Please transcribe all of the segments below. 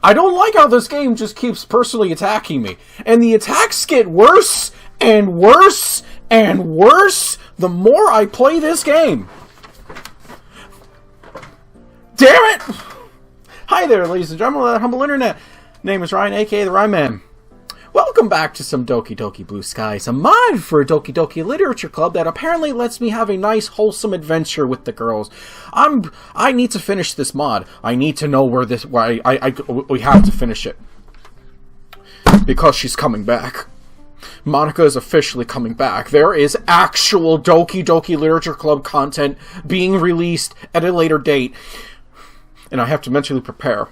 I don't like how this game just keeps personally attacking me. And the attacks get worse and worse and worse the more I play this game. Damn it! Hi there, ladies and gentlemen of that humble internet. Name is Ryan, aka the Rhyme Man. Welcome back to some Doki Doki Blue Skies, a mod for Doki Doki Literature Club that apparently lets me have a nice, wholesome adventure with the girls. I need to finish this mod. I need to know where we have to finish it. Because she's coming back. Monica is officially coming back. There is actual Doki Doki Literature Club content being released at a later date. And I have to mentally prepare.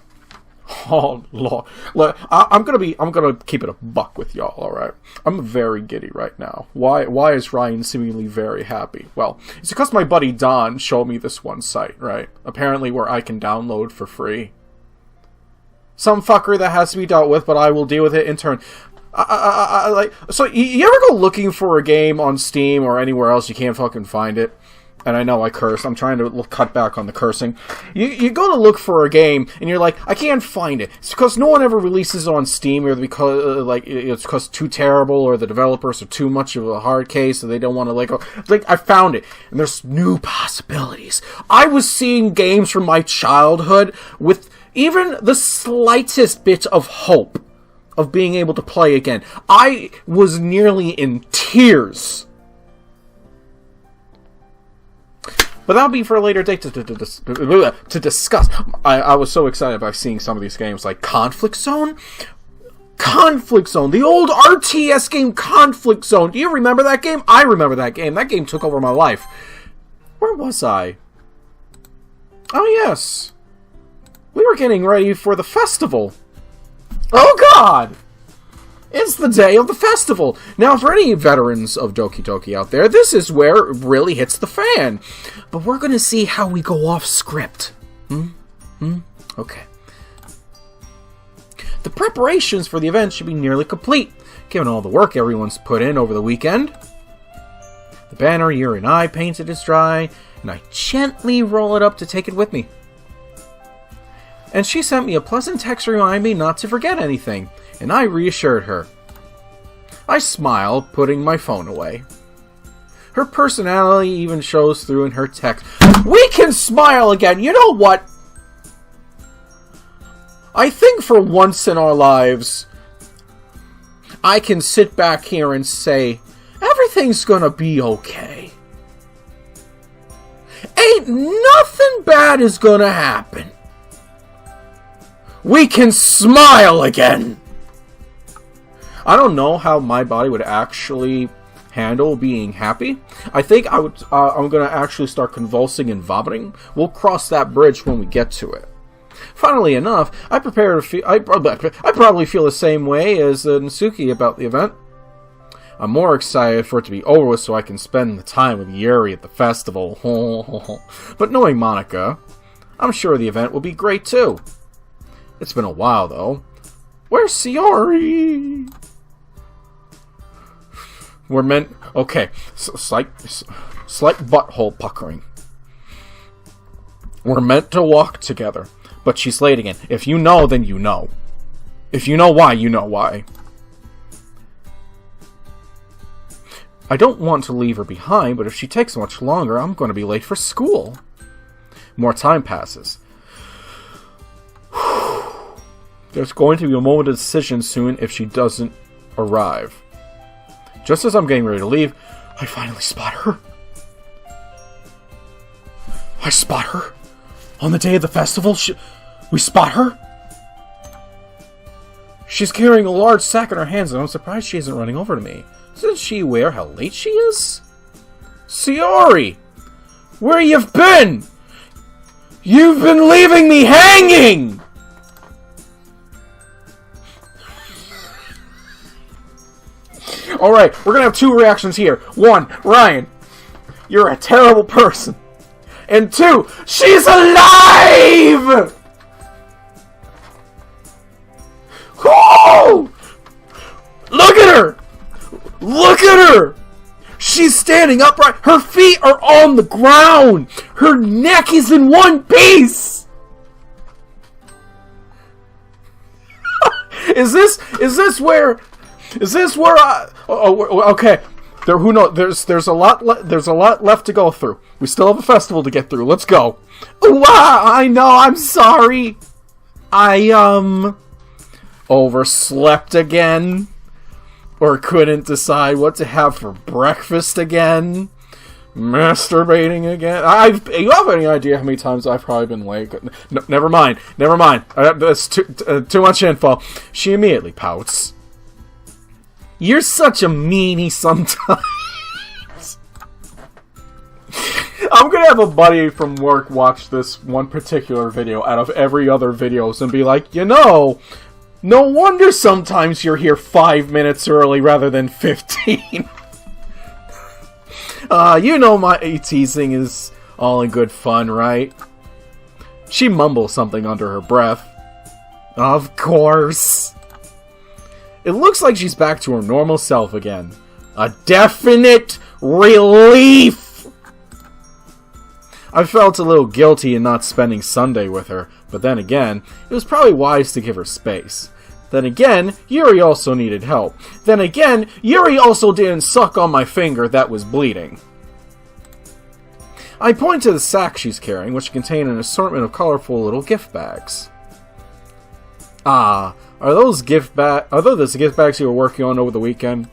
Oh Lord! Look, I'm gonna keep it a buck with y'all. All right, I'm very giddy right now. Why is Ryan seemingly very happy? Well, it's because my buddy Don showed me this one site, right? Apparently, where I can download for free. Some fucker that has to be dealt with, but I will deal with it in turn. So you ever go looking for a game on Steam or anywhere else you can't fucking find it? And I know I curse. I'm trying to cut back on the cursing. You go to look for a game, and you're like, I can't find it. It's because no one ever releases it on Steam, or because it's because too terrible, or the developers are too much of a hard case, so they don't want to I found it, and there's new possibilities. I was seeing games from my childhood with even the slightest bit of hope of being able to play again. I was nearly in tears. But that'll be for a later date to discuss. I was so excited by seeing some of these games, like Conflict Zone. Conflict Zone, the old RTS game Conflict Zone. Do you remember that game? I remember that game. That game took over my life. Where was I? Oh, yes. We were getting ready for the festival. Oh, God! It's the day of the festival. Now, for any veterans of Doki Doki out there, this is where it really hits the fan. But we're going to see how we go off script. Okay. The preparations for the event should be nearly complete, given all the work everyone's put in over the weekend. The banner Yuri and I painted is dry, and I gently roll it up to take it with me. And she sent me a pleasant text to remind me not to forget anything, and I reassured her. I smiled, putting my phone away. Her personality even shows through in her text. We can smile again! You know what? I think for once in our lives, I can sit back here and say, everything's gonna be okay. Ain't nothing bad is gonna happen. We can smile again! I don't know how my body would actually handle being happy. I think I'm going to actually start convulsing and vomiting. We'll cross that bridge when we get to it. Funnily enough, I probably feel the same way as Natsuki about the event. I'm more excited for it to be over with so I can spend the time with Yuri at the festival. But knowing Monica, I'm sure the event will be great too. It's been a while, though. Where's Sayori? We're meant... Okay. Slight butthole puckering. We're meant to walk together. But she's late again. If you know, then you know. If you know why, you know why. I don't want to leave her behind, but if she takes much longer, I'm going to be late for school. More time passes. There's going to be a moment of decision soon if she doesn't arrive. Just as I'm getting ready to leave, I finally spot her. I spot her? On the day of the festival? We spot her? She's carrying a large sack in her hands, and I'm surprised she isn't running over to me. Isn't she aware how late she is? Sayori! Where you've been? You've been leaving me hanging! Alright, we're gonna have two reactions here. One, Ryan, you're a terrible person. And two, she's alive! Oh! Look at her! Look at her! She's standing upright. Her feet are on the ground. Her neck is in one piece. Is this where okay. Who knows? There's a lot left to go through. We still have a festival to get through. Let's go. Wow, I know. I'm sorry. I overslept again, or couldn't decide what to have for breakfast again. Masturbating again. You have any idea how many times I've probably been late? No, never mind. That's too much info. She immediately pouts. You're such a meanie sometimes. I'm gonna have a buddy from work watch this one particular video out of every other videos and be like, no wonder sometimes you're here 5 minutes early rather than 15. My teasing is all in good fun, right? She mumbles something under her breath. Of course. It looks like she's back to her normal self again. A definite relief! I felt a little guilty in not spending Sunday with her, but then again, it was probably wise to give her space. Then again, Yuri also needed help. Then again, Yuri also didn't suck on my finger that was bleeding. I point to the sack she's carrying, which contained an assortment of colorful little gift bags. Are those gift bags you were working on over the weekend?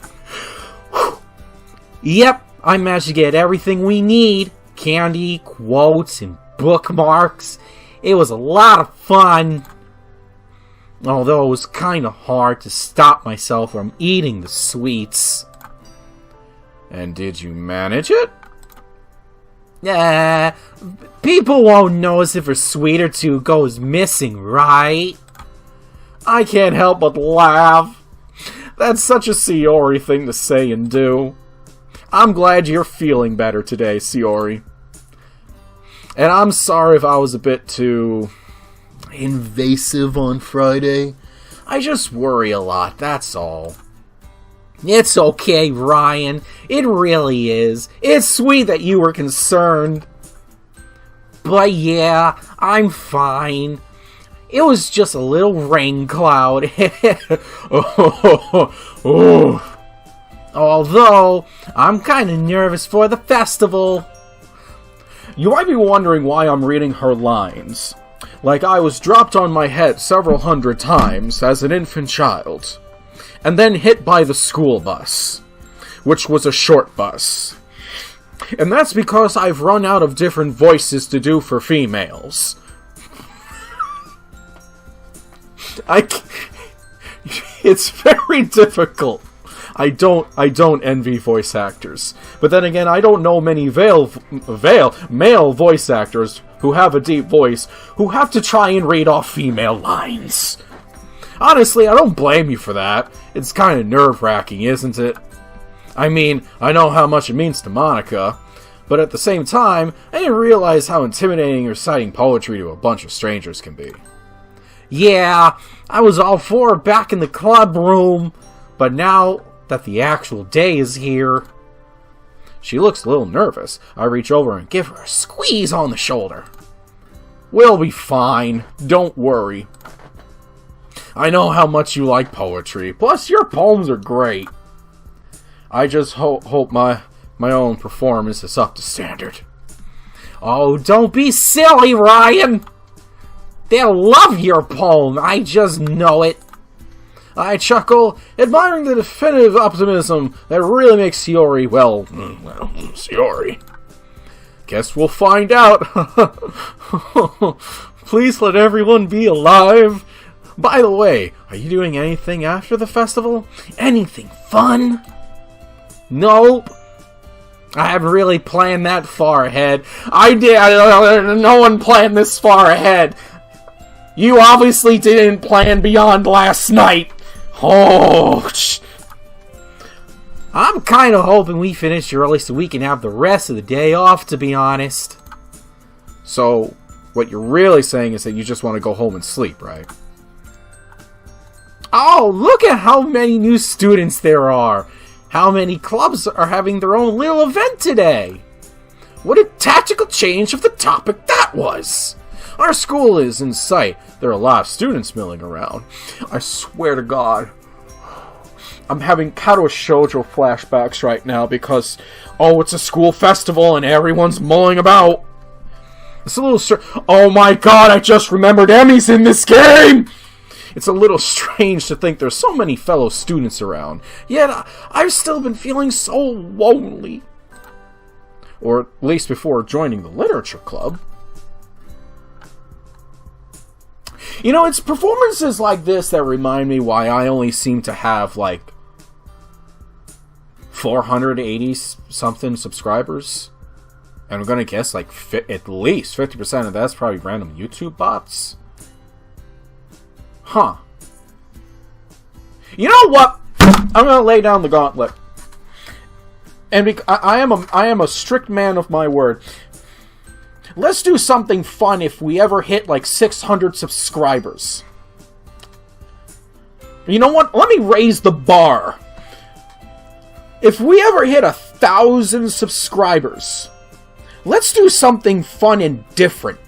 Yep, I managed to get everything we need. Candy, quotes, and bookmarks. It was a lot of fun. Although it was kind of hard to stop myself from eating the sweets. And did you manage it? People won't notice if a sweet or two goes missing, right? I can't help but laugh. That's such a Sayori thing to say and do. I'm glad you're feeling better today, Sayori. And I'm sorry if I was a bit too invasive on Friday. I just worry a lot, that's all. It's okay, Ryan. It really is. It's sweet that you were concerned. But yeah, I'm fine. It was just a little rain cloud. Although, I'm kinda nervous for the festival. You might be wondering why I'm reading her lines. Like I was dropped on my head several hundred times as an infant child, and then hit by the school bus, which was a short bus. And that's because I've run out of different voices to do for females. It's very difficult. I don't envy voice actors. But then again, I don't know many male voice actors who have a deep voice who have to try and read off female lines. Honestly, I don't blame you for that. It's kind of nerve-wracking, isn't it? I mean, I know how much it means to Monica, but at the same time, I didn't realize how intimidating reciting poetry to a bunch of strangers can be. Yeah, I was all for it back in the club room, but now that the actual day is here... She looks a little nervous. I reach over and give her a squeeze on the shoulder. We'll be fine. Don't worry. I know how much you like poetry. Plus, your poems are great. I just hope my own performance is up to standard. Oh, don't be silly, Ryan! They'll love your poem. I just know it. I chuckle, admiring the definitive optimism that really makes Sayori, well, Sayori. Guess we'll find out. Please let everyone be alive. By the way, are you doing anything after the festival? Anything fun? Nope. I haven't really planned that far ahead. No one planned this far ahead. You obviously didn't plan beyond last night. Oh, I'm kind of hoping we finish early so we can have the rest of the day off, to be honest. So, what you're really saying is that you just want to go home and sleep, right? Oh, look at how many new students there are. How many clubs are having their own little event today. What a tactical change of the topic that was. Our school is in sight. There are a lot of students milling around. I swear to God, I'm having Kato Shoujo flashbacks right now because, oh, it's a school festival and everyone's mulling about. It's a little oh my God, I just remembered Emmy's in this game! It's a little strange to think there's so many fellow students around, yet I've still been feeling so lonely. Or at least before joining the literature club. You know, it's performances like this that remind me why I only seem to have, like, 480-something subscribers. And I'm gonna guess, like, at least 50% of that's probably random YouTube bots. Huh. You know what? I'm gonna lay down the gauntlet. And I am a strict man of my word. Let's do something fun if we ever hit like 600 subscribers. You know what? Let me raise the bar. If we ever hit 1,000 subscribers, let's do something fun and different.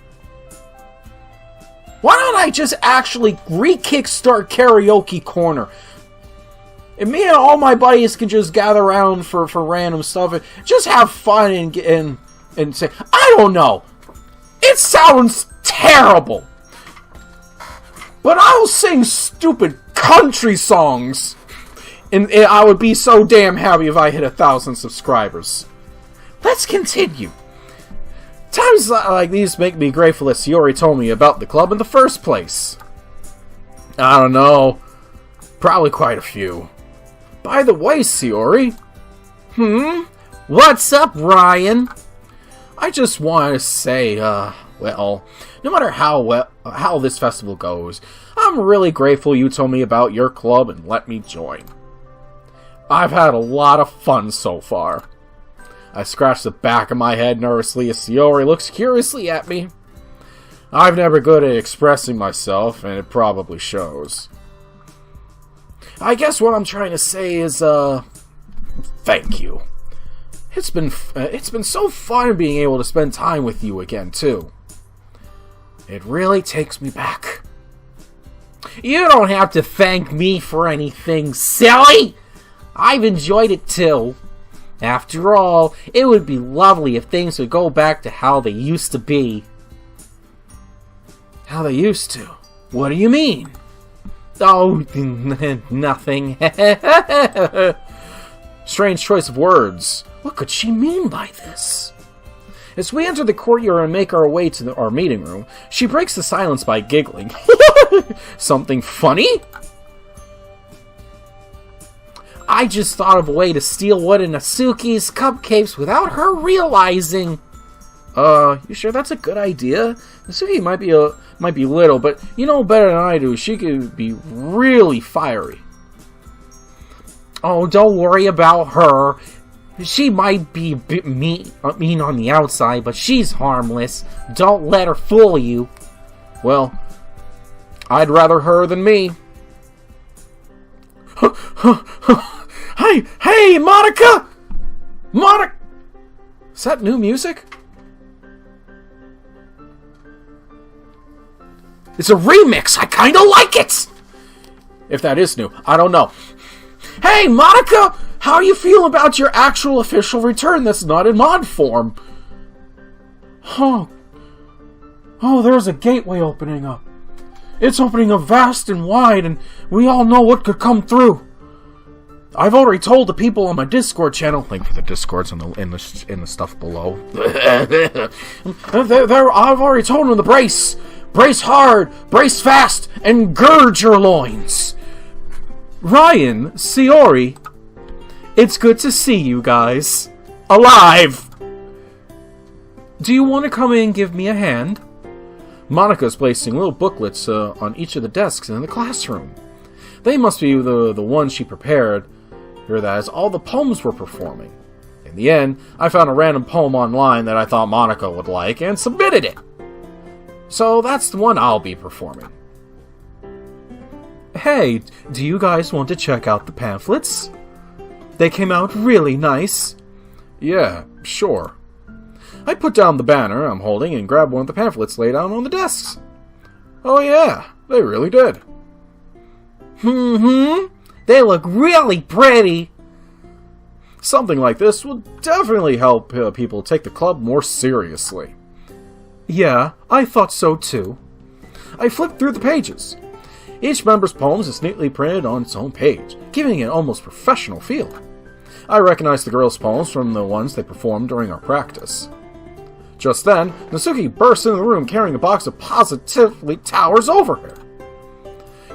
Why don't I just actually re-kickstart Karaoke Corner? And me and all my buddies can just gather around for random stuff and just have fun and say, I don't know. It sounds terrible. But I'll sing stupid country songs. And I would be so damn happy if I hit 1,000 subscribers. Let's continue. Times like these make me grateful that Sayori told me about the club in the first place. I don't know. Probably quite a few. By the way, Sayori. What's up, Ryan? I just want to say, well, no matter how this festival goes, I'm really grateful you told me about your club and let me join. I've had a lot of fun so far. I scratched the back of my head nervously as Sayori looks curiously at me. I'm never good at expressing myself, and it probably shows. I guess what I'm trying to say is, thank you. It's been so fun being able to spend time with you again, too. It really takes me back. You don't have to thank me for anything, silly! I've enjoyed it, too. After all, it would be lovely if things would go back to how they used to be. How they used to? What do you mean? Oh, nothing. Strange choice of words. What could she mean by this? As we enter the courtyard and make our way to our meeting room, she breaks the silence by giggling. Something funny? I just thought of a way to steal one of Natsuki's cupcakes without her realizing. You sure that's a good idea? Natsuki might be little, but you know better than I do. She could be really fiery. Oh, don't worry about her. She might be a bit mean on the outside, but she's harmless. Don't let her fool you. Well, I'd rather her than me. Hey, Monica! Monica! Is that new music? It's a remix! I kinda like it! If that is new, I don't know. Hey, Monica! How do you feel about your actual official return that's not in mod form? Oh, there's a gateway opening up. It's opening up vast and wide, and we all know what could come through. I've already told the people on my Discord channel. Link for the Discords in the stuff below. I've already told them to brace. Brace hard, brace fast, and gird your loins. Ryan, Sayori, it's good to see you guys. Alive! Do you want to come in and give me a hand? Monica's placing little booklets on each of the desks in the classroom. They must be the ones she prepared. Here, that is all the poems we're performing. In the end, I found a random poem online that I thought Monica would like and submitted it. So that's the one I'll be performing. Hey, do you guys want to check out the pamphlets? They came out really nice. Yeah, sure. I put down the banner I'm holding and grabbed one of the pamphlets laid out on the desks. Oh yeah, they really did. They look really pretty. Something like this will definitely help people take the club more seriously. Yeah, I thought so too. I flipped through the pages. Each member's poems is neatly printed on its own page, giving it an almost professional feel. I recognized the girls' poems from the ones they performed during our practice. Just then, Natsuki bursts into the room carrying a box that positively towers over her.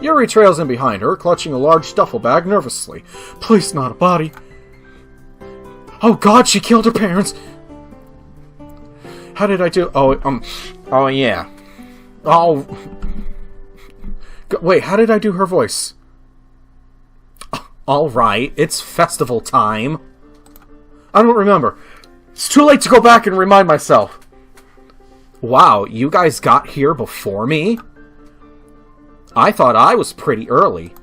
Yuri trails in behind her, clutching a large duffel bag nervously. Please, not a body. Oh god, she killed her parents! How did I do? Oh yeah. Oh... Wait, how did I do her voice? Alright, it's festival time. I don't remember. It's too late to go back and remind myself. Wow, you guys got here before me? I thought I was pretty early.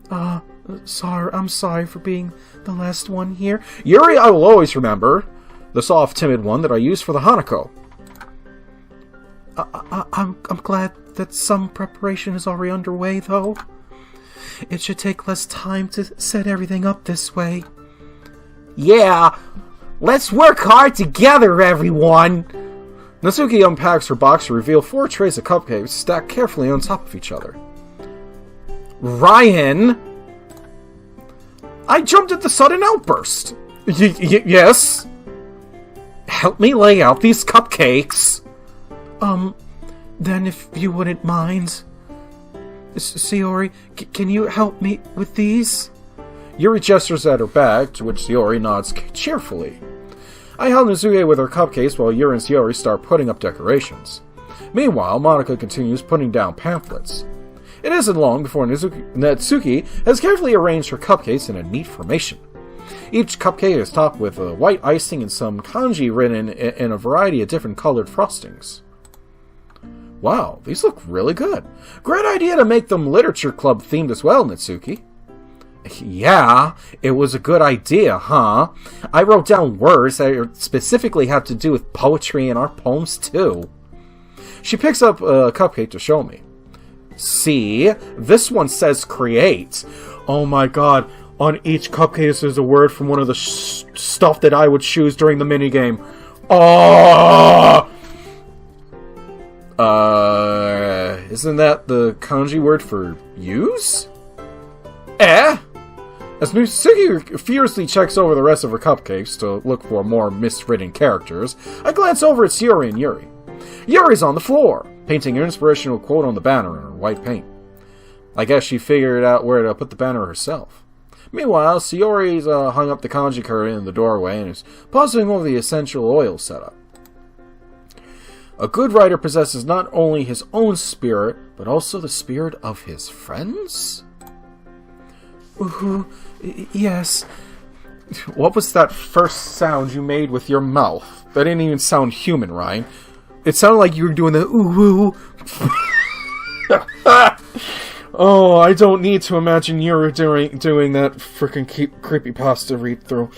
I'm sorry for being the last one here. Yuri, I will always remember. The soft, timid one that I used for the Hanako. I'm glad that some preparation is already underway, though. It should take less time to set everything up this way. Yeah, let's work hard together, everyone! Natsuki unpacks her box to reveal 4 trays of cupcakes stacked carefully on top of each other. Ryan! I jumped at the sudden outburst. Yes? Help me lay out these cupcakes. Then if you wouldn't mind... Sayori, can you help me with these? Yuri gestures at her bag, to which Sayori nods cheerfully. I help Natsuki with her cupcakes while Yuri and Sayori start putting up decorations. Meanwhile, Monika continues putting down pamphlets. It isn't long before Natsuki has carefully arranged her cupcakes in a neat formation. Each cupcake is topped with white icing and some kanji written in a variety of different colored frostings. Wow, these look really good. Great idea to make them literature club themed as well, Natsuki. Yeah, it was a good idea, huh? I wrote down words that specifically have to do with poetry in our poems, too. She picks up a cupcake to show me. See? This one says create. Oh my god, on each cupcake there's a word from one of the stuff that I would choose during the minigame. Oh! Isn't that the kanji word for use? Eh? As Natsuki furiously checks over the rest of her cupcakes to look for more miswritten characters, I glance over at Sayori and Yuri. Yuri's on the floor, painting an inspirational quote on the banner in her white paint. I guess she figured out where to put the banner herself. Meanwhile, Sayori's hung up the kanji curtain in the doorway and is puzzling over the essential oil setup. A good writer possesses not only his own spirit, but also the spirit of his friends? Yes. What was that first sound you made with your mouth? That didn't even sound human, Ryan. It sounded like you were doing the ooh. Oh, I don't need to imagine you were doing that frickin' creepypasta read-through.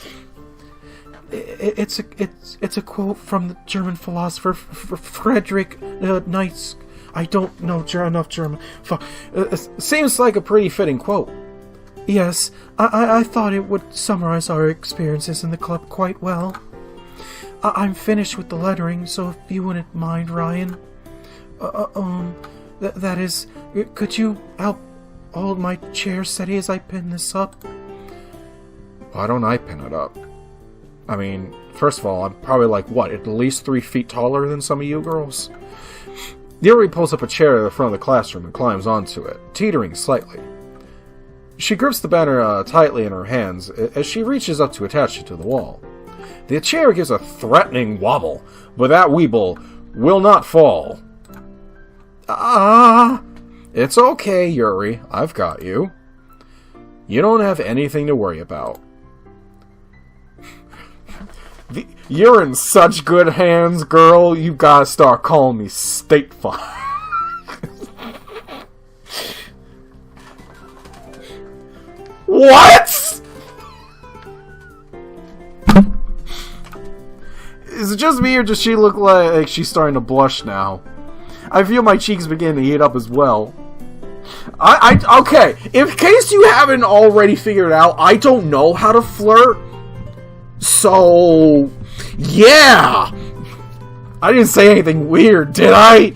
It's a quote from the German philosopher Friedrich Nietzsche. I don't know enough German. Seems like a pretty fitting quote. Yes, I thought it would summarize our experiences in the club quite well. I'm finished with the lettering, so if you wouldn't mind, Ryan. That is, could you help hold my chair steady as I pin this up? Why don't I pin it up? I mean, first of all, I'm probably like, what, at least 3 feet taller than some of you girls? Yuri pulls up a chair at the front of the classroom and climbs onto it, teetering slightly. She grips the banner tightly in her hands as she reaches up to attach it to the wall. The chair gives a threatening wobble, but that weeble will not fall. It's okay, Yuri. I've got you. You don't have anything to worry about. You're in such good hands, girl. You gotta start calling me State Farm. What? it just me or does she look like she's starting to blush now? I feel my cheeks begin to heat up as well. Okay, in case you haven't already figured out, I don't know how to flirt. So, yeah! I didn't say anything weird, did I?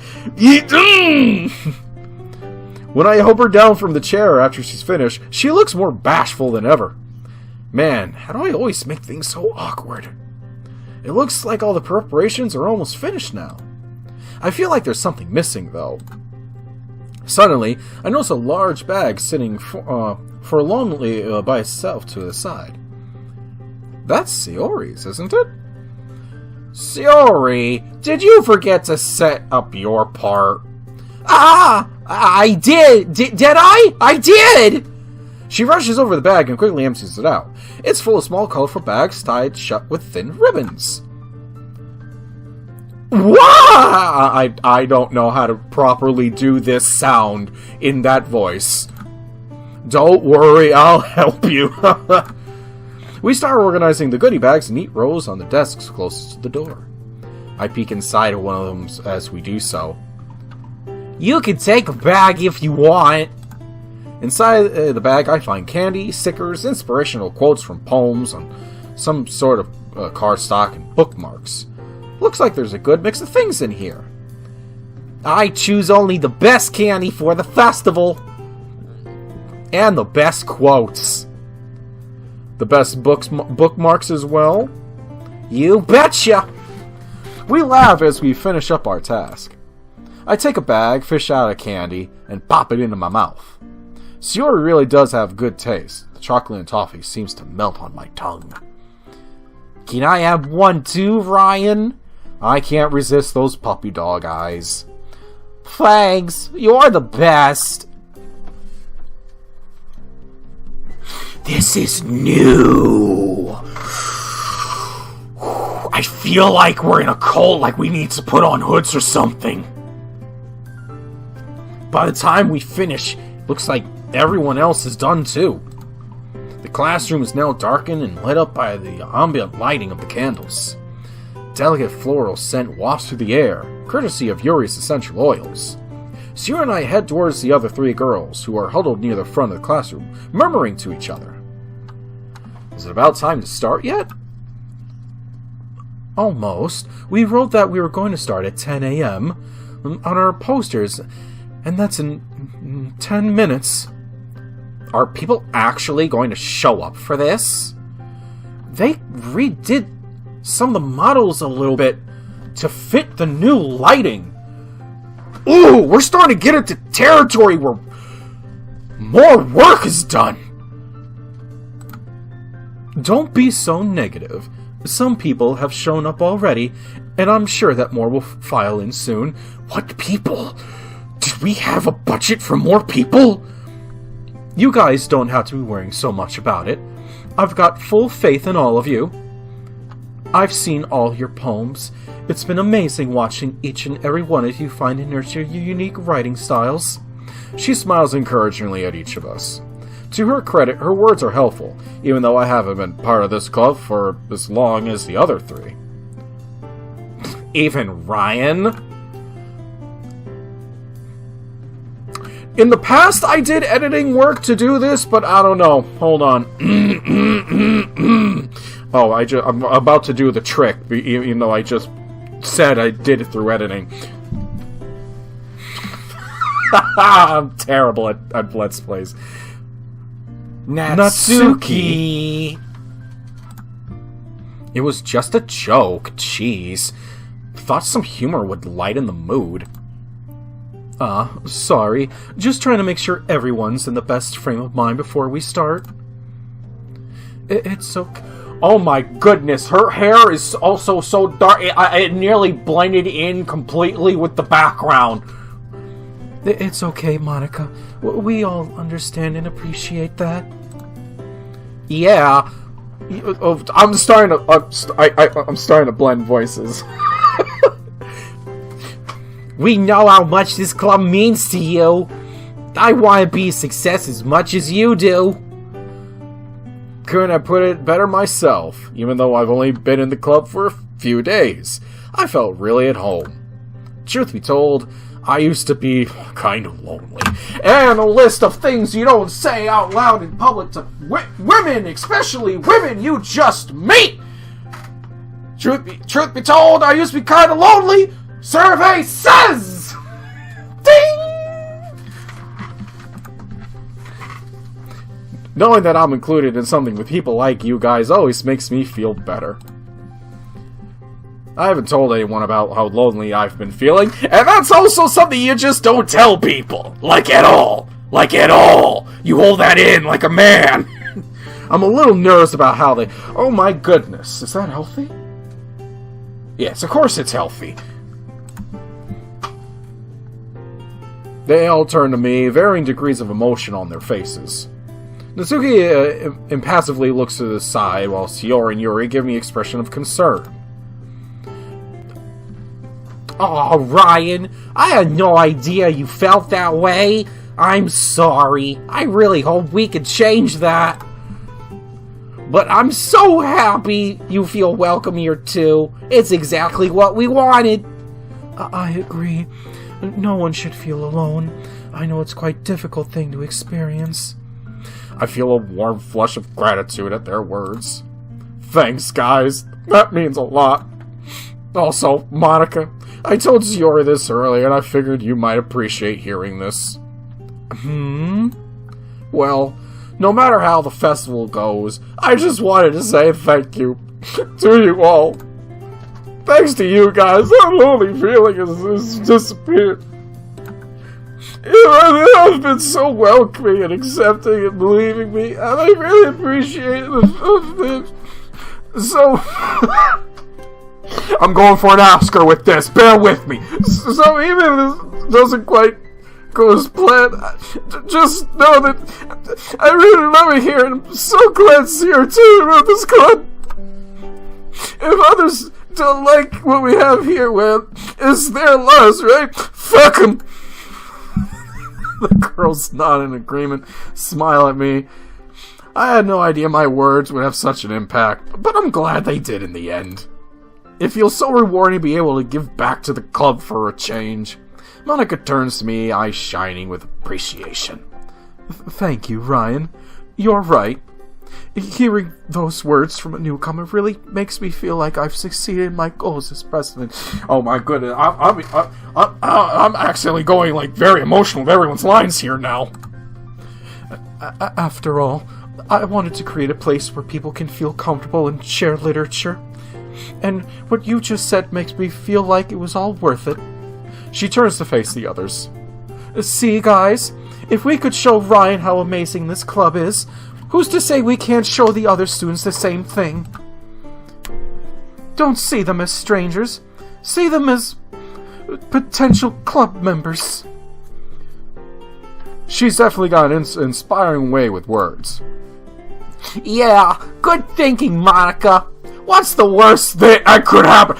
When I help her down from the chair after she's finished, she looks more bashful than ever. Man, how do I always make things so awkward? It looks like all the preparations are almost finished now. I feel like there's something missing, though. Suddenly, I notice a large bag sitting forlornly by itself to the side. That's Sayori's, isn't it? Sayori, did you forget to set up your part? I did! Did I? I did! She rushes over the bag and quickly empties it out. It's full of small, colorful bags tied shut with thin ribbons. Wah! I don't know how to properly do this sound in that voice. Don't worry, I'll help you. We start organizing the goodie bags in neat rows on the desks closest to the door. I peek inside of one of them as we do so. You can take a bag if you want. Inside the bag I find candy, stickers, inspirational quotes from poems, and some sort of cardstock and bookmarks. Looks like there's a good mix of things in here. I choose only the best candy for the festival. And the best quotes. The best bookmarks as well? You betcha! We laugh as we finish up our task. I take a bag, fish out a candy, and pop it into my mouth. Sayori really does have good taste. The chocolate and toffee seems to melt on my tongue. Can I have one too, Ryan? I can't resist those puppy dog eyes. Thanks, you're the best. This is new. I feel like we're in a cult, like we need to put on hoods or something. By the time we finish, looks like everyone else is done too. The classroom is now darkened and lit up by the ambient lighting of the candles. Delicate floral scent wafts through the air, courtesy of Yuri's essential oils. Sayori and I head towards the other three girls, who are huddled near the front of the classroom, murmuring to each other. Is it about time to start yet? Almost. We wrote that we were going to start at 10 a.m. on our posters, and that's in 10 minutes. Are people actually going to show up for this? They redid some of the models a little bit to fit the new lighting. Ooh, we're starting to get into territory where more work is done. Don't be so negative. Some people have shown up already, and I'm sure that more will file in soon. What people? Did we have a budget for more people? You guys don't have to be worrying so much about it. I've got full faith in all of you. I've seen all your poems. It's been amazing watching each and every one of you find and nurture your unique writing styles. She smiles encouragingly at each of us. To her credit, her words are helpful, even though I haven't been part of this club for as long as the other three. Even Ryan? In the past, I did editing work to do this, but I don't know. Hold on. Oh, I'm about to do the trick, even though I just said I did it through editing. I'm terrible at Let's Plays. Natsuki! It was just a joke, jeez. Thought some humor would lighten the mood. Sorry. Just trying to make sure everyone's in the best frame of mind before we start. It's okay. Oh my goodness, her hair is also so dark, it nearly blended in completely with the background. It's okay, Monica. We all understand and appreciate that. Yeah. I'm starting to blend voices. We know how much this club means to you. I want to be a success as much as you do. couldn't have put it better myself. Even though I've only been in the club for a few days, I felt really at home. Truth be told, I used to be kind of lonely. And a list of things you don't say out loud in public to women, especially women you just meet. Truth be told, I used to be kind of lonely. Survey says! Ding! Knowing that I'm included in something with people like you guys always makes me feel better. I haven't told anyone about how lonely I've been feeling, and that's also something you just don't tell people. Like at all. Like at all. You hold that in like a man. I'm a little nervous about how they... Oh my goodness, is that healthy? Yes, of course it's healthy. They all turn to me, varying degrees of emotion on their faces. Natsuki impassively looks to the side, while Shiori and Yuri give me expression of concern. Oh, Ryan, I had no idea you felt that way. I'm sorry. I really hope we could change that. But I'm so happy you feel welcome here, too. It's exactly what we wanted. I agree. No one should feel alone. I know it's quite a difficult thing to experience. I feel a warm flush of gratitude at their words. Thanks, guys. That means a lot. Also, Monica, I told Shiori this earlier, and I figured you might appreciate hearing this. Well, no matter how the festival goes, I just wanted to say thank you to you all. Thanks to you guys, that lonely feeling has disappeared. You have been so welcoming and accepting and believing me, and I really appreciate it. So... I'm going for an Oscar with this. Bear with me. So even if this doesn't quite go as planned, just know that I really love it here, and I'm so glad to see her too about this club. If others don't like what we have here, well, it's their loss, right? Fuck them. The girls nod in agreement, smile at me. I had no idea my words would have such an impact, but I'm glad they did in the end. It feels so rewarding to be able to give back to the club for a change. Monica turns to me, eyes shining with appreciation. Thank you, Ryan. You're right. Hearing those words from a newcomer really makes me feel like I've succeeded in my goals as president. Oh my goodness, I'm accidentally going like very emotional with everyone's lines here now. After all, I wanted to create a place where people can feel comfortable and share literature. And what you just said makes me feel like it was all worth it. She turns to face the others. See, guys, if we could show Ryan how amazing this club is, who's to say we can't show the other students the same thing? Don't see them as strangers. See them as potential club members. She's definitely got an inspiring way with words. Yeah, good thinking, Monica. What's the worst thing that could happen?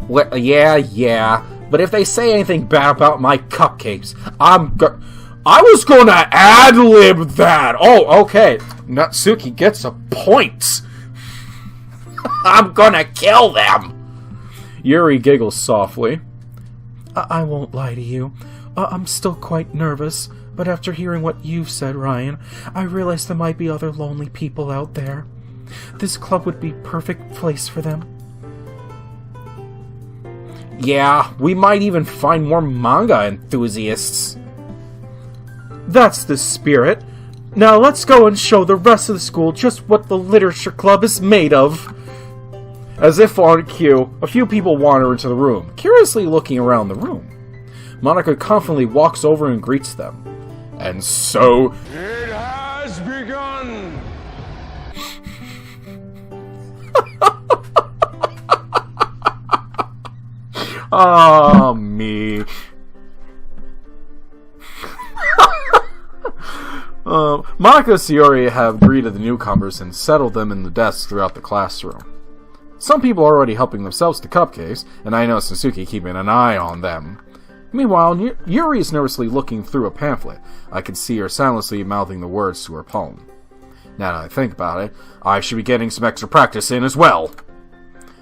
Well, yeah. But if they say anything bad about my cupcakes, I was gonna ad-lib that. Oh, okay. Natsuki gets a point. I'm gonna kill them. Yuri giggles softly. I won't lie to you. I'm still quite nervous. But after hearing what you've said, Ryan, I realize there might be other lonely people out there. This club would be a perfect place for them. Yeah, we might even find more manga enthusiasts. That's the spirit. Now let's go and show the rest of the school just what the literature club is made of. As if on cue, a few people wander into the room, curiously looking around the room. Monica confidently walks over and greets them. And so... It has begun! Ah, me. Monica and Shiori have greeted the newcomers and settled them in the desks throughout the classroom. Some people are already helping themselves to cupcakes, and I know Suzuki keeping an eye on them. Meanwhile, Yuri is nervously looking through a pamphlet. I can see her silently mouthing the words to her poem. Now that I think about it, I should be getting some extra practice in as well.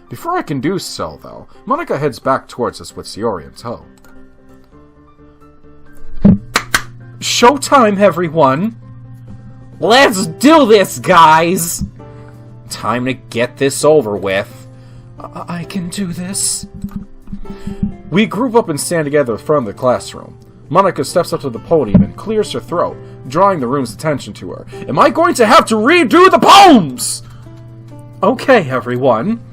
Before I can do so, though, Monica heads back towards us with Sayori in tow. Showtime, everyone! Let's do this, guys! Time to get this over with. I can do this. We group up and stand together in front of the classroom. Monica steps up to the podium and clears her throat, drawing the room's attention to her. Am I going to have to redo the poems? Okay, everyone.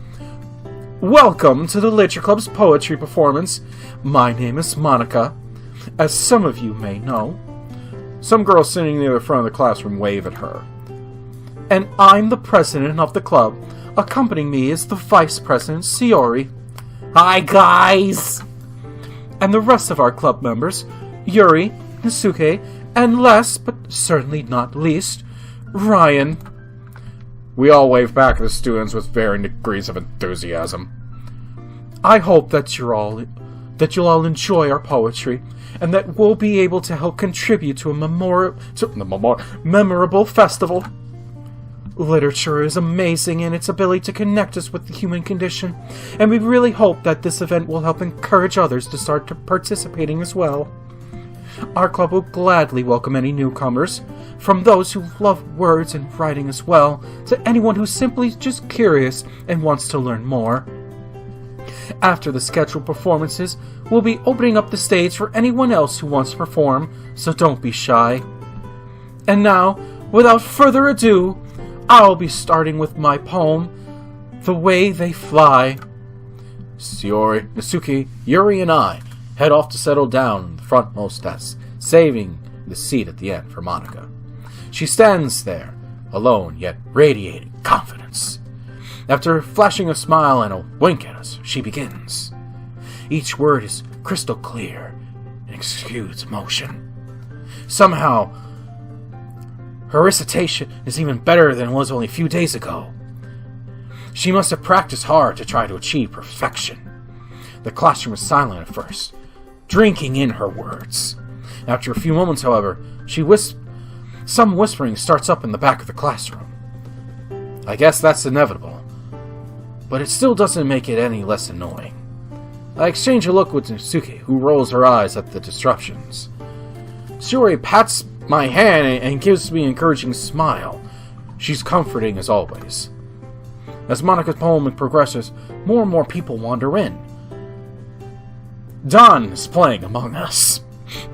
Welcome to the Literature Club's poetry performance. My name is Monica. As some of you may know, some girls sitting near the front of the classroom wave at her. And I'm the president of the club. Accompanying me is the vice president, Sayori. Hi, guys! And the rest of our club members, Yuri, Nasuke, and last but certainly not least, Ryan. We all wave back at the students with varying degrees of enthusiasm. I hope that you'll all enjoy our poetry, and that we'll be able to help contribute to a memorable festival. Literature is amazing in its ability to connect us with the human condition, and we really hope that this event will help encourage others to start participating as well. Our club will gladly welcome any newcomers, from those who love words and writing as well, to anyone who's simply just curious and wants to learn more. After the scheduled performances, we'll be opening up the stage for anyone else who wants to perform, so don't be shy. And now, without further ado, I'll be starting with my poem, The Way They Fly. Sayori, Nasuke, Yuri, and I head off to settle down in the frontmost desk, saving the seat at the end for Monica. She stands there, alone yet radiating confidence. After flashing a smile and a wink at us, she begins. Each word is crystal clear and exudes emotion. Somehow, her recitation is even better than it was only a few days ago. She must have practiced hard to try to achieve perfection. The classroom was silent at first, drinking in her words. After a few moments, however, some whispering starts up in the back of the classroom. I guess that's inevitable, but it still doesn't make it any less annoying. I exchange a look with Nasuke, who rolls her eyes at the disruptions. Sayori pats my hand and gives me an encouraging smile. She's comforting as always. As Monica's poem progresses, more and more people wander in. Don is playing among us.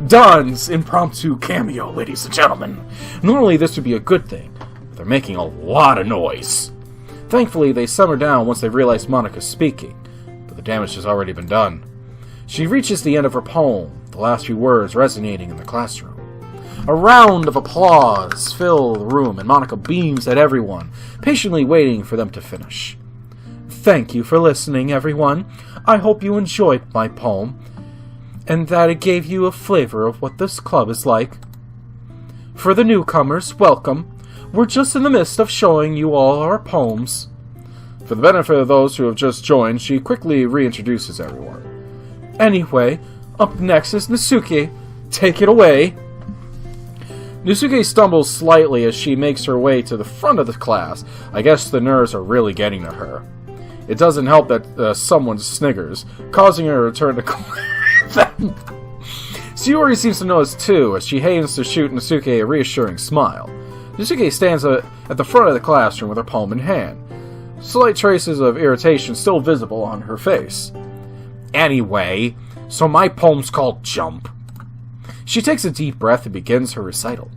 Don's impromptu cameo, ladies and gentlemen. Normally this would be a good thing, but they're making a lot of noise. Thankfully, they simmer down once they realize Monica's speaking, but the damage has already been done. She reaches the end of her poem, the last few words resonating in the classroom. A round of applause fills the room, and Monica beams at everyone, patiently waiting for them to finish. Thank you for listening, everyone. I hope you enjoyed my poem, and that it gave you a flavor of what this club is like. For the newcomers, welcome. We're just in the midst of showing you all our poems. For the benefit of those who have just joined, she quickly reintroduces everyone. Anyway, up next is Nasuke. Take it away. Nasuke stumbles slightly as she makes her way to the front of the class. I guess the nerves are really getting to her. It doesn't help that someone sniggers, causing her to return to class. Sayori seems to notice too, as she hastens to shoot Nasuke a reassuring smile. Nasuke stands at the front of the classroom with her palm in hand. Slight traces of irritation still visible on her face. Anyway, so my poem's called Jump. She takes a deep breath and begins her recital.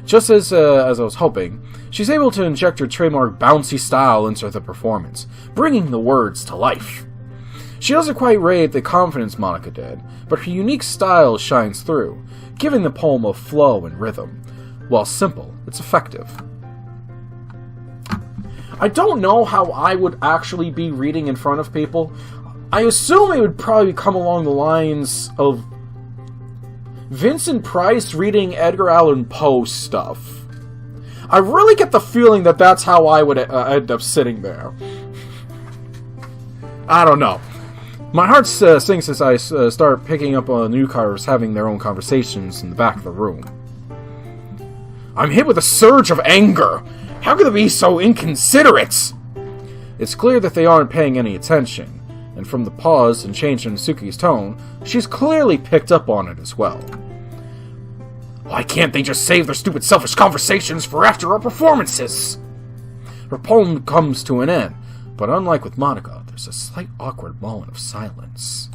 Just as I was hoping, she's able to inject her trademark bouncy style into the performance, bringing the words to life. She doesn't quite rate the confidence Monica did, but her unique style shines through, giving the poem a flow and rhythm. While simple, it's effective. I don't know how I would actually be reading in front of people. I assume it would probably come along the lines of Vincent Price reading Edgar Allan Poe stuff. I really get the feeling that that's how I would end up sitting there. I don't know. My heart sinks as I start picking up on newcomers having their own conversations in the back of the room. I'm hit with a surge of anger. How could they be so inconsiderate? It's clear that they aren't paying any attention, and from the pause and change in Suki's tone, she's clearly picked up on it as well. Why can't they just save their stupid selfish conversations for after our performances? Her poem comes to an end, but unlike with Monica, there's a slight awkward moment of silence.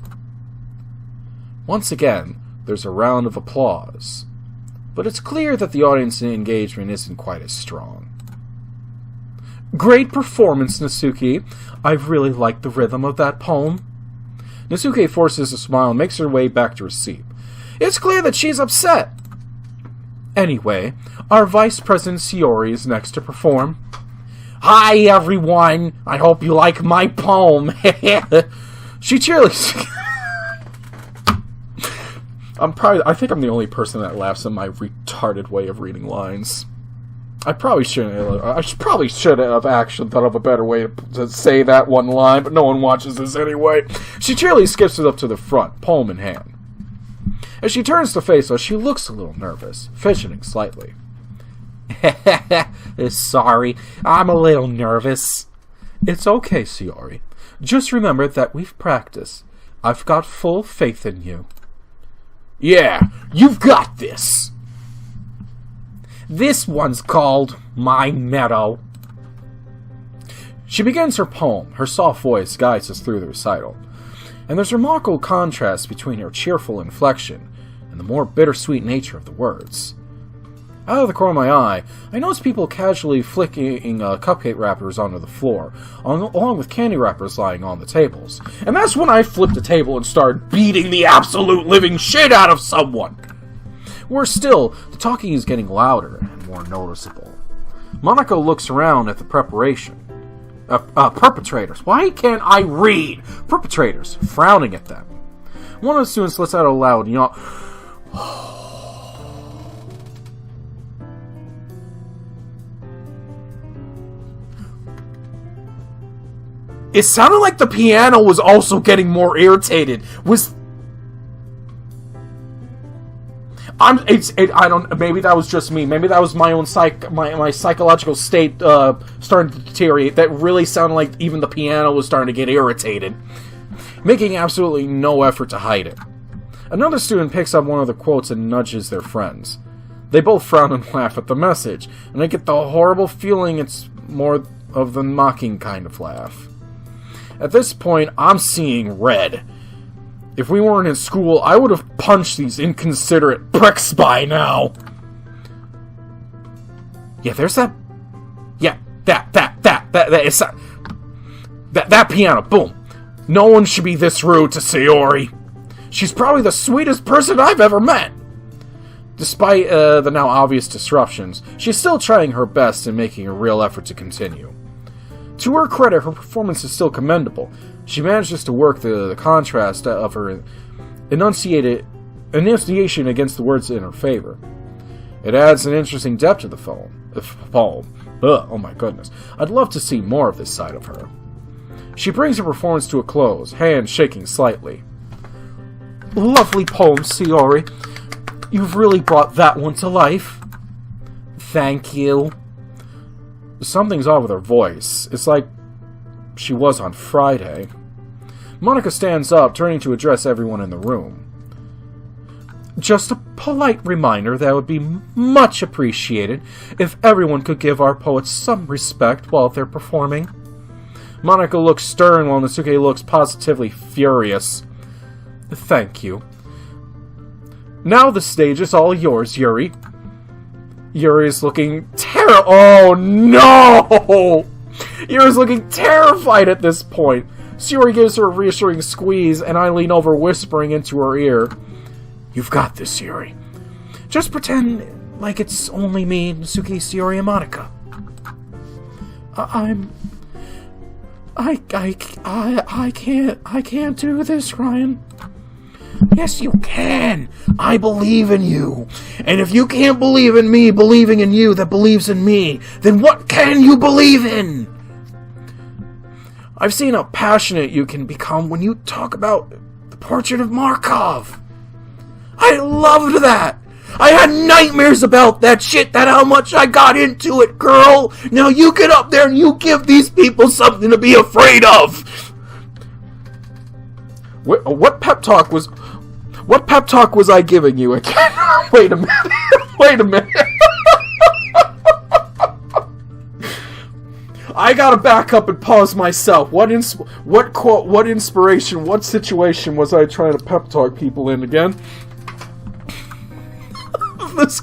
Once again, there's a round of applause, but it's clear that the audience engagement isn't quite as strong. Great performance, Nasuki. I really liked the rhythm of that poem. Nasuke forces a smile and makes her way back to her seat. It's clear that she's upset. Anyway, our Vice President Shiori is next to perform. Hi, everyone. I hope you like my poem. She cheerily... I think I'm the only person that laughs at my retarded way of reading lines. I probably should have actually thought of a better way to say that one line, but no one watches this anyway. She cheerily skips it up to the front, poem in hand. As she turns to face us, she looks a little nervous, fidgeting slightly. Sorry, I'm a little nervous. It's okay, Shiori. Just remember that we've practiced. I've got full faith in you. Yeah, you've got this. This one's called My Meadow. She begins her poem. Her soft voice guides us through the recital. And there's a remarkable contrast between her cheerful inflection and the more bittersweet nature of the words. Out of the corner of my eye, I notice people casually flicking cupcake wrappers onto the floor, along with candy wrappers lying on the tables. And that's when I flipped the table and started beating the absolute living shit out of someone. Worse still, the talking is getting louder and more noticeable. Monaco looks around at the perpetrators. Why can't I read? Perpetrators, frowning at them. One of the students lets out a loud yawn. It sounded like the piano was also getting more irritated. Maybe that was just me. Maybe that was my own my psychological state starting to deteriorate. That really sounded like even the piano was starting to get irritated, making absolutely no effort to hide it. Another student picks up one of the quotes and nudges their friends. They both frown and laugh at the message, and I get the horrible feeling it's more of the mocking kind of laugh. At this point, I'm seeing red. If we weren't in school, I would have punched these inconsiderate pricks by now. Yeah, there's that. Yeah, that piano. Boom. No one should be this rude to Shiori. She's probably the sweetest person I've ever met. Despite the now obvious disruptions, she's still trying her best and making a real effort to continue. To her credit, her performance is still commendable. She manages to work the contrast of her enunciation against the words in her favor. It adds an interesting depth to the poem. Ugh, oh my goodness. I'd love to see more of this side of her. She brings her performance to a close, hands shaking slightly. Lovely poem, Shiori. You've really brought that one to life. Thank you. Something's off with her voice. It's like she was on Friday. Monica stands up, turning to address everyone in the room. Just a polite reminder that it would be much appreciated if everyone could give our poets some respect while they're performing. Monica looks stern while Nasuke looks positively furious. Thank you. Now the stage is all yours, Yuri. Yuri's looking Oh no! Yuri's looking terrified at this point. Shiori gives her a reassuring squeeze, and I lean over whispering into her ear. You've got this, Yuri. Just pretend like it's only me, Nasuki, Shiori, and Monica. I can't do this, Ryan. Yes, you can. I believe in you. And if you can't believe in me believing in you that believes in me, then what can you believe in? I've seen how passionate you can become when you talk about the portrait of Markov. I loved that. I had nightmares about that shit, that how much I got into it, girl. Now you get up there and you give these people something to be afraid of. What pep talk was I giving you again? Wait a minute. Wait a minute. I gotta back up and pause myself. What quote, what inspiration, what situation was I trying to pep talk people in again? This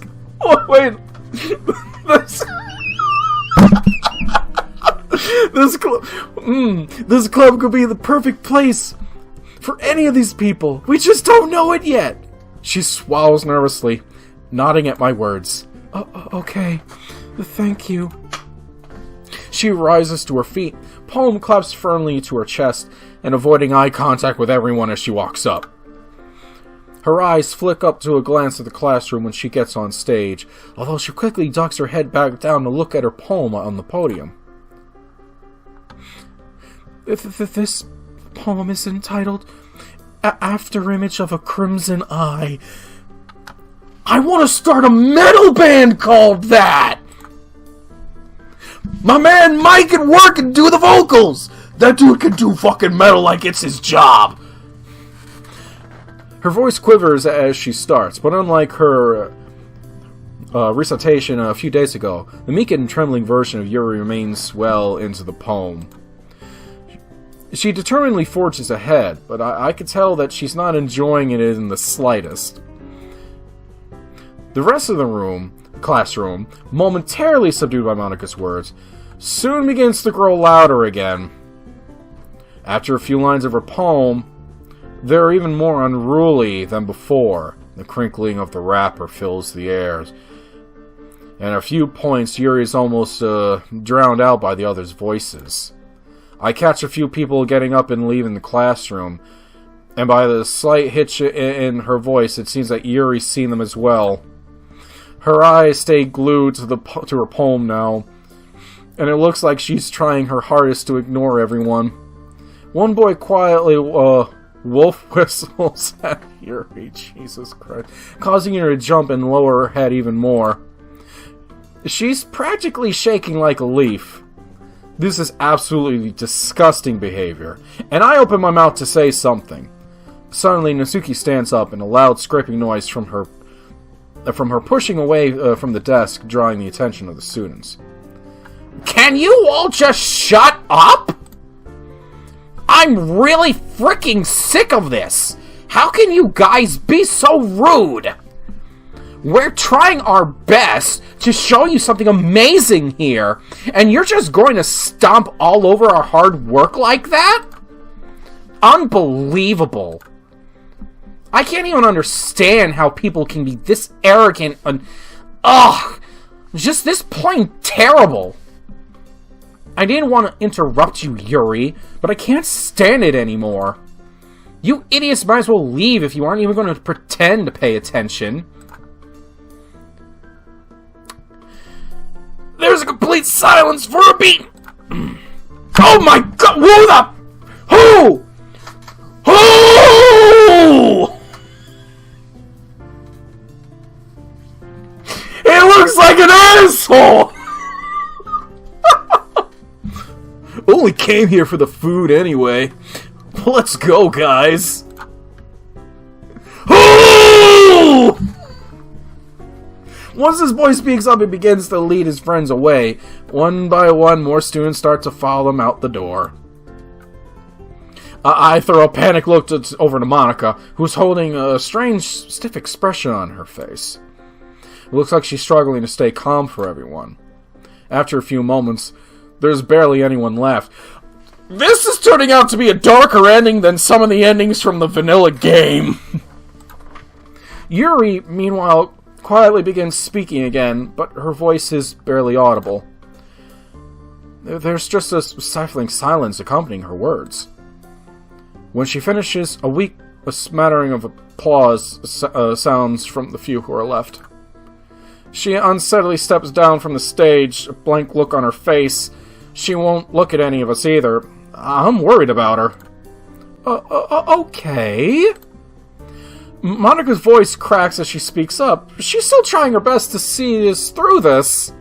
club could be the perfect place for any of these people. We just don't know it yet. She swallows nervously, nodding at my words. Okay, thank you. She rises to her feet, palm claps firmly to her chest, and avoiding eye contact with everyone as she walks up. Her eyes flick up to a glance at the classroom when she gets on stage, although she quickly ducks her head back down to look at her poem on the podium. This poem is entitled Afterimage of a Crimson Eye. I want to start a metal band called that! My man Mike can work and do the vocals! That dude can do fucking metal like it's his job! Her voice quivers as she starts, but unlike her recitation a few days ago, the meek and trembling version of Yuri remains well into the poem. She determinedly forges ahead, but I could tell that she's not enjoying it in the slightest. The rest of the classroom, momentarily subdued by Monica's words, soon begins to grow louder again. After a few lines of her poem, they're even more unruly than before. The crinkling of the wrapper fills the air. And at a few points, Yuri is almost drowned out by the others' voices. I catch a few people getting up and leaving the classroom, and by the slight hitch in her voice, it seems that Yuri's seen them as well. Her eyes stay glued to her poem now, and it looks like she's trying her hardest to ignore everyone. One boy quietly wolf whistles at Yuri, Jesus Christ, causing her to jump and lower her head even more. She's practically shaking like a leaf. This is absolutely disgusting behavior, and I open my mouth to say something. Suddenly, Natsuki stands up, and a loud scraping noise from her pushing away from the desk, drawing the attention of the students. Can you all just shut up? I'm really freaking sick of this! How can you guys be so rude? We're trying our best to show you something amazing here, and you're just going to stomp all over our hard work like that? Unbelievable. I can't even understand how people can be this arrogant and... just this plain terrible. I didn't want to interrupt you, Yuri, but I can't stand it anymore. You idiots might as well leave if you aren't even going to pretend to pay attention. There's a complete silence for a beat. Oh my god, Who? It looks like an asshole! Only came here for the food anyway. Let's go, guys. Who? Once this boy speaks up, he begins to lead his friends away. One by one, more students start to follow him out the door. I throw a panicked look over to Monica, who's holding a strange, stiff expression on her face. It looks like she's struggling to stay calm for everyone. After a few moments, there's barely anyone left. This is turning out to be a darker ending than some of the endings from the vanilla game. Yuri, meanwhile, quietly begins speaking again, but her voice is barely audible. There's just a stifling silence accompanying her words. When she finishes, a smattering of applause sounds from the few who are left. She unsteadily steps down from the stage, a blank look on her face. She won't look at any of us either. I'm worried about her. Okay. Monica's voice cracks as she speaks up. She's still trying her best to see us through this.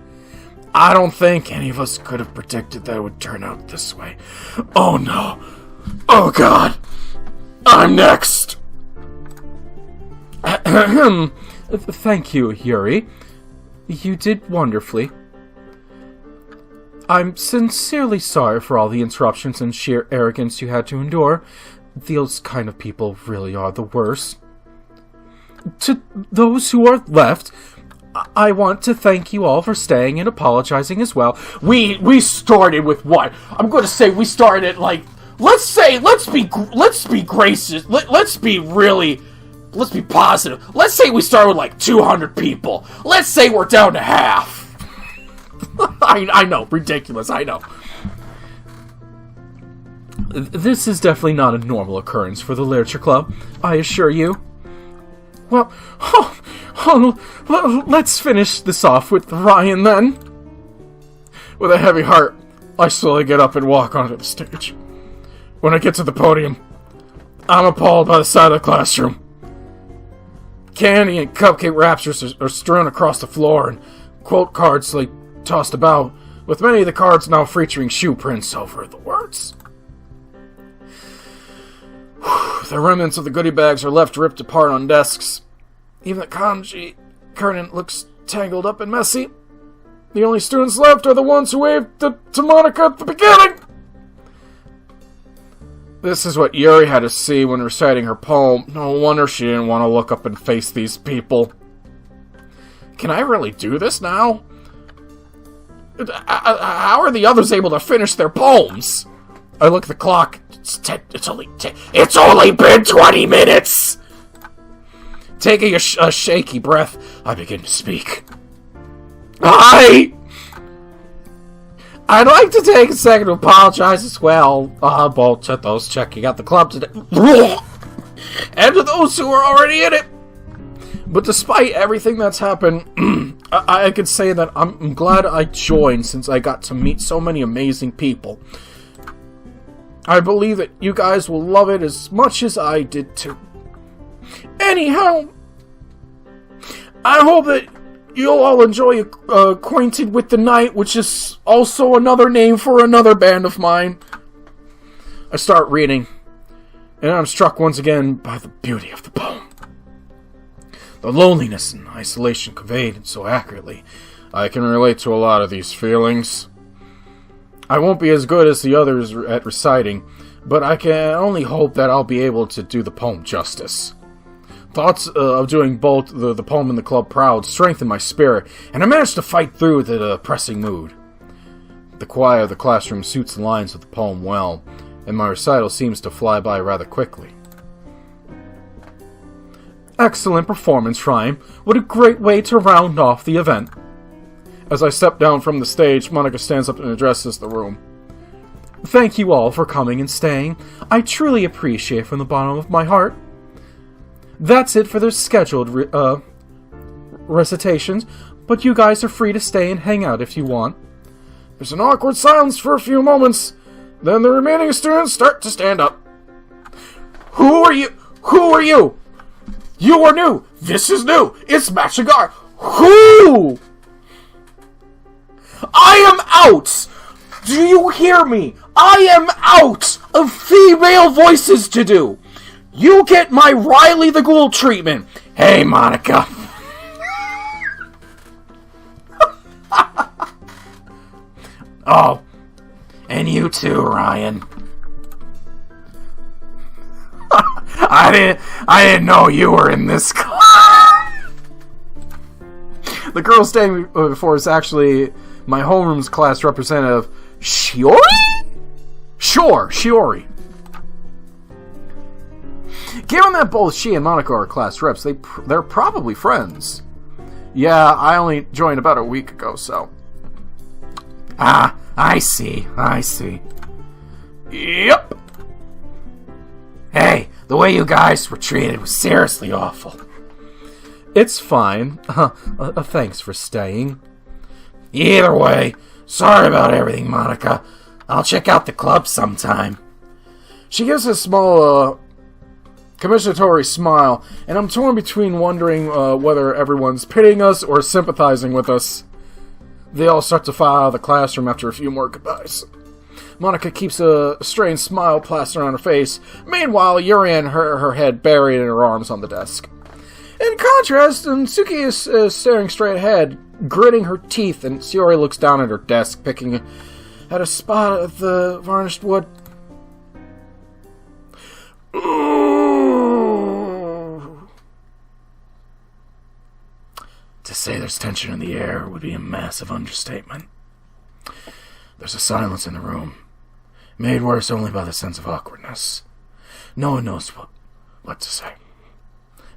I don't think any of us could have predicted that it would turn out this way. Oh no. Oh god. I'm next. Thank you, Yuri. You did wonderfully. I'm sincerely sorry for all the interruptions and sheer arrogance you had to endure. Those kind of people really are the worst. To those who are left, I want to thank you all for staying and apologizing as well. We started with what? I'm going to say we started at like, let's be gracious. Let's be positive. Let's say we started with like 200 people. Let's say we're down to half. I know, ridiculous, I know. This is definitely not a normal occurrence for the Literature Club, I assure you. Well, let's finish this off with Ryan then. With a heavy heart, I slowly get up and walk onto the stage. When I get to the podium, I'm appalled by the side of the classroom. Candy and cupcake wraps are strewn across the floor, and quote cards like tossed about, with many of the cards now featuring shoe prints over the words. The remnants of the goodie bags are left ripped apart on desks. Even the kanji curtain looks tangled up and messy. The only students left are the ones who waved to Monica at the beginning. This is what Yuri had to see when reciting her poem. No wonder she didn't want to look up and face these people. Can I really do this now? How are the others able to finish their poems? I look at the clock. It's only been 20 minutes! Taking a shaky breath, I begin to speak. I'd like to take a second to apologize as well. Both to those checking out the club today. And to those who are already in it. But despite everything that's happened, I could say that I'm glad I joined since I got to meet so many amazing people. I believe that you guys will love it as much as I did too. Anyhow, I hope that you'll all enjoy Acquainted with the Night, which is also another name for another band of mine. I start reading, and I'm struck once again by the beauty of the poem. The loneliness and isolation conveyed so accurately. I can relate to a lot of these feelings. I won't be as good as the others at reciting, but I can only hope that I'll be able to do the poem justice. Thoughts of doing both the poem and the club proud strengthened my spirit, and I managed to fight through the depressing mood. The quiet of the classroom suits the lines of the poem well, and my recital seems to fly by rather quickly. Excellent performance, Ryan. What a great way to round off the event. As I step down from the stage, Monica stands up and addresses the room. Thank you all for coming and staying. I truly appreciate it from the bottom of my heart. That's it for the scheduled recitations, but you guys are free to stay and hang out if you want. There's an awkward silence for a few moments. Then the remaining students start to stand up. Who are you? Who are you? You are new. This is new. It's Machigar. Who? I am out! Do you hear me? I am out of female voices to do! You get my Riley the Ghoul treatment! Hey, Monica! Oh, and you too, Ryan. I didn't know you were in this class. The girl standing before is actually my homeroom's class representative, Shiori? Sure, Shiori. Given that both she and Monica are class reps, they're probably friends. Yeah, I only joined about a week ago, so. Ah, I see. Yep. Hey, the way you guys were treated was seriously awful. It's fine. Thanks for staying. Either way, sorry about everything, Monica. I'll check out the club sometime. She gives a small, commissionatory smile, and I'm torn between wondering whether everyone's pitying us or sympathizing with us. They all start to file out of the classroom after a few more goodbyes. Monica keeps a strange smile plastered on her face. Meanwhile, Yuri and her head buried in her arms on the desk. In contrast, Suki is staring straight ahead, gritting her teeth, and Sayori looks down at her desk, picking at a spot of the varnished wood. Ooh. To say there's tension in the air would be a massive understatement. There's a silence in the room, made worse only by the sense of awkwardness. No one knows what to say.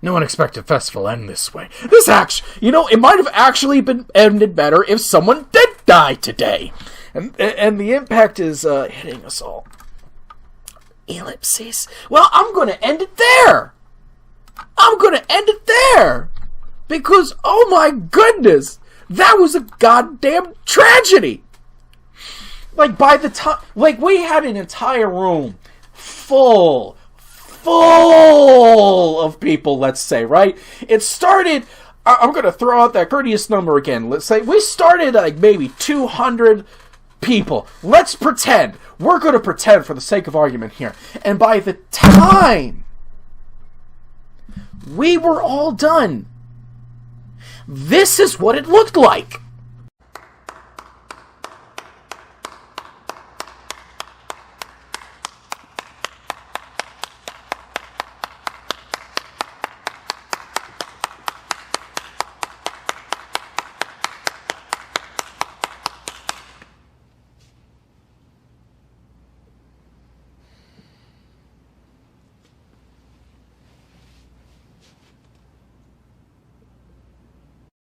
No one expected the festival to end this way. This it might have actually been ended better if someone did die today. And the impact is hitting us all. Ellipses. Well, I'm going to end it there. Because, oh my goodness, that was a goddamn tragedy. Like, by the time, we had an entire room full of people, let's say, right? It started, I'm going to throw out that courteous number again. Let's say we started at maybe 200 people. Let's pretend. We're going to pretend for the sake of argument here. And by the time we were all done, this is what it looked like.